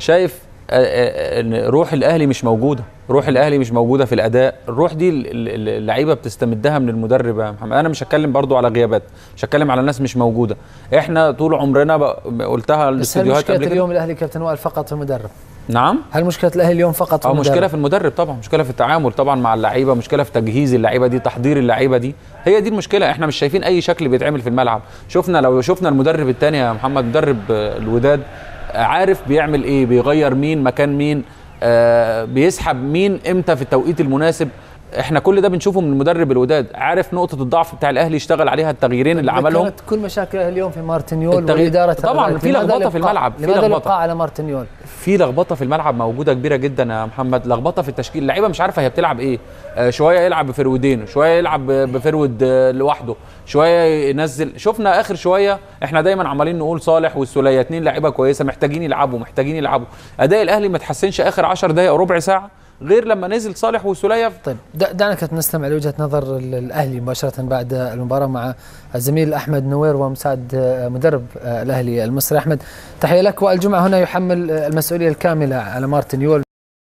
شايف ان روح الاهلي مش موجوده، روح الاهلي مش موجوده في الاداء. الروح دي اللعيبه بتستمدها من المدرب يا محمد. انا مش هتكلم برضو على غيابات، مش هتكلم على ناس مش موجوده. احنا طول عمرنا قلتها الاستوديوهات قبل كده. بس هل مشكله اليوم الاهلي كابتن وائل فقط في المدرب؟ نعم، هل مشكله الاهلي اليوم فقط في المدرب؟ مشكله في المدرب طبعا، مشكله في التعامل طبعا مع اللعيبه، مشكله في تجهيز اللعيبه دي، تحضير اللعيبه دي، هي دي المشكله. احنا مش شايفين اي شكل بيتعمل في الملعب. لو شفنا المدرب الثاني يا محمد، مدرب الوداد، عارف بيعمل ايه، بيغير مين مكان مين، بيسحب مين امتى في التوقيت المناسب. احنا كل ده بنشوفه من مدرب الوداد، عارف نقطه الضعف بتاع الاهلي يشتغل عليها، التغييرين اللي عملهم. كانت كل مشاكل اليوم في مارتينيول والاداره طبعا في لخبطه في الملعب، في لخبطه على مارتينيول، في لخبطه في الملعب موجوده كبيره جدا يا محمد، لخبطه في التشكيل. اللعيبه مش عارفه هي بتلعب ايه، شويه يلعب بفرودين، شويه يلعب بفرود لوحده، شويه ينزل. شفنا اخر شويه احنا دايما عمالين نقول صالح والسوليه 2 لعيبه كويسه، محتاجين يلعبوا. اداء الاهلي ما تحسنش اخر 10 دقائق او ربع ساعه غير لما نزل صالح وسوليه. طيب دعنا كنت نستمع لوجهه نظر الاهلي مباشره بعد المباراه مع الزميل احمد نوير ومساعد مدرب الاهلي المصري. احمد، تحيه لك. والجمعه هنا يحمل المسؤوليه الكامله على مارتينيول.